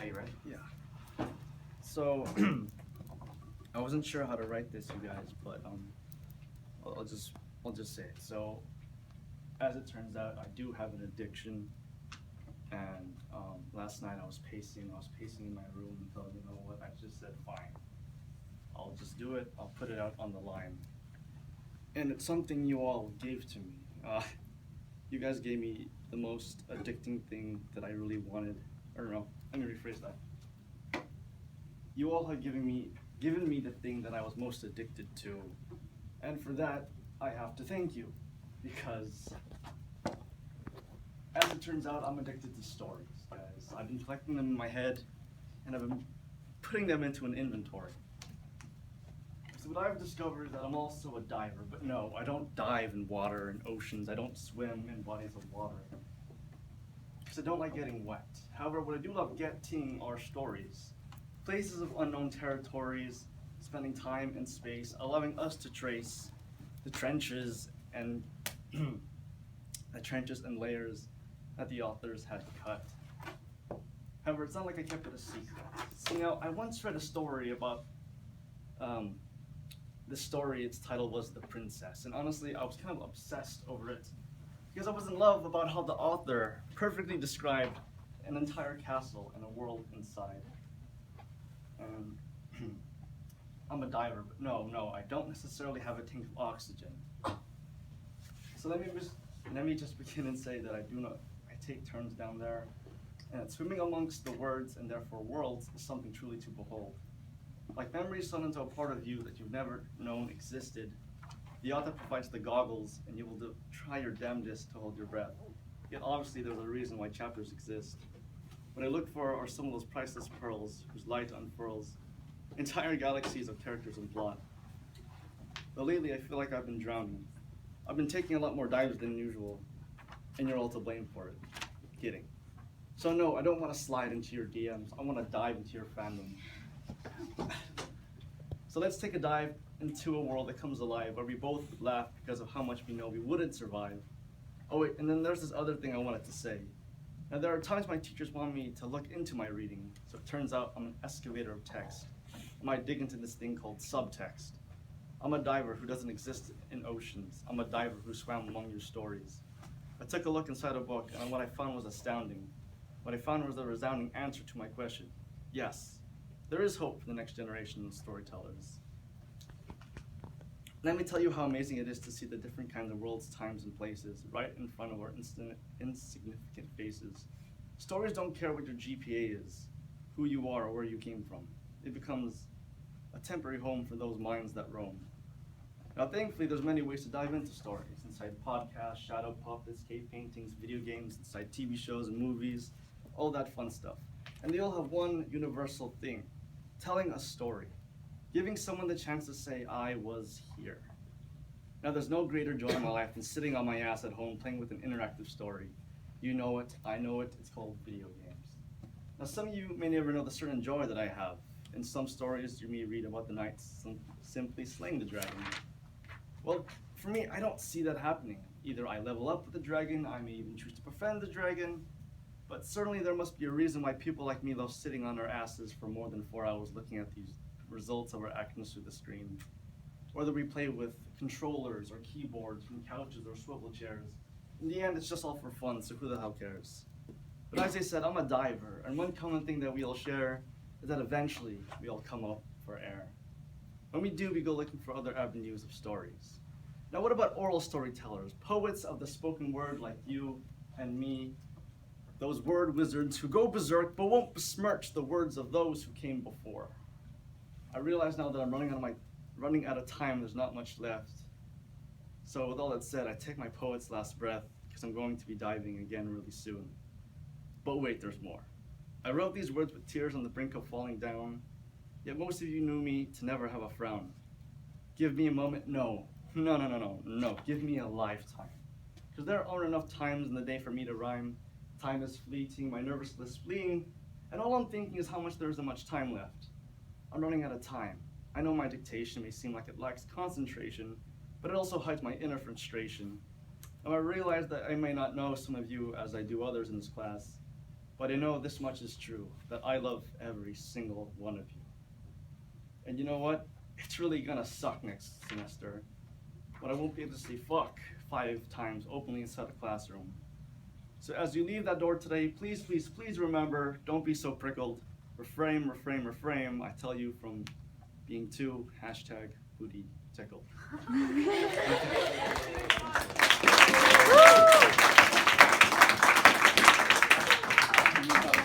Okay, you ready? Yeah. So I wasn't sure how to write this, you guys, but I'll, I'll just I'll just say it. So as it turns out, I do have an addiction, and last night I was pacing in my room until, you know what, I just said fine. I'll just do it. I'll put it out on the line, and it's something you all gave to me. You guys gave me the most addicting thing that I really wanted. Or no, let me rephrase that. You all have given me the thing that I was most addicted to, and for that I have to thank you, because as it turns out, I'm addicted to stories, guys. I've been collecting them in my head, and I've been putting them into an inventory. So what I've discovered is that I'm also a diver, but no, I don't dive in water and oceans. I don't swim in bodies of water, because I don't like getting wet. However, what I do love getting are stories. Places of unknown territories, spending time and space, allowing us to trace the trenches and the trenches and layers that the authors had cut. However, it's not like I kept it a secret. See, now, I once read a story about the story. Its title was The Princess, and honestly, I was kind of obsessed over it because I was in love about how the author perfectly described an entire castle and a world inside. And I'm a diver, but no, I don't necessarily have a tank of oxygen. So let me just begin and say that I take turns down there, and swimming amongst the words and therefore worlds is something truly to behold. Like memories sewn into a part of you that you've never known existed, the author provides the goggles, and you will try your damnedest to hold your breath. Yet obviously there's a reason why chapters exist. What I look for are some of those priceless pearls whose light unfurls entire galaxies of characters and plot. But lately I feel like I've been drowning. I've been taking a lot more dives than usual, and you're all to blame for it. Kidding. So no, I don't want to slide into your DMs. I want to dive into your fandom. So let's take a dive into a world that comes alive, where we both laugh because of how much we know we wouldn't survive. Oh wait, and then there's this other thing I wanted to say. Now there are times my teachers want me to look into my reading, so it turns out I'm an excavator of text. I might dig into this thing called subtext. I'm a diver who doesn't exist in oceans. I'm a diver who swam among your stories. I took a look inside a book, and what I found was astounding. What I found was a resounding answer to my question. Yes, there is hope for the next generation of storytellers. Let me tell you how amazing it is to see the different kinds of worlds, times, and places right in front of our insignificant faces. Stories don't care what your GPA is, who you are, or where you came from. It becomes a temporary home for those minds that roam. Now, thankfully, there's many ways to dive into stories, inside podcasts, shadow puppets, cave paintings, video games, inside TV shows and movies, all that fun stuff. And they all have one universal thing: telling a story, giving someone the chance to say, I was here. Now, there's no greater joy in my life than sitting on my ass at home playing with an interactive story. You know it, I know it, it's called video games. Now, some of you may never know the certain joy that I have. In some stories, you may read about the knights simply slaying the dragon. Well, for me, I don't see that happening. Either I level up with the dragon, I may even choose to befriend the dragon, but certainly there must be a reason why people like me love sitting on our asses for more than 4 hours looking at these results of our actions through the screen. Whether we play with controllers or keyboards from couches or swivel chairs, in the end, it's just all for fun, so who the hell cares? But as I said, I'm a diver, and one common thing that we all share is that eventually we all come up for air. When we do, we go looking for other avenues of stories. Now, what about oral storytellers, poets of the spoken word like you and me, those word wizards who go berserk but won't besmirch the words of those who came before? I realize now that I'm running out of time. There's not much left. So with all that said, I take my poet's last breath because I'm going to be diving again really soon. But wait, there's more. I wrote these words with tears on the brink of falling down, yet most of you knew me to never have a frown. Give me a moment? No. Give me a lifetime. Because there aren't enough times in the day for me to rhyme. Time is fleeting, my nervousness fleeing, and all I'm thinking is how much there isn't much time left. I'm running out of time. I know my dictation may seem like it lacks concentration, but it also hides my inner frustration. And I realize that I may not know some of you as I do others in this class, But I know this much is true, that I love every single one of you. And you know what? It's really gonna suck next semester, but I won't be able to say fuck 5 times openly inside the classroom. So as you leave that door today, please, please, please remember, don't be so prickled. Refrain, refrain, refrain. I tell you from being too #booty tickled.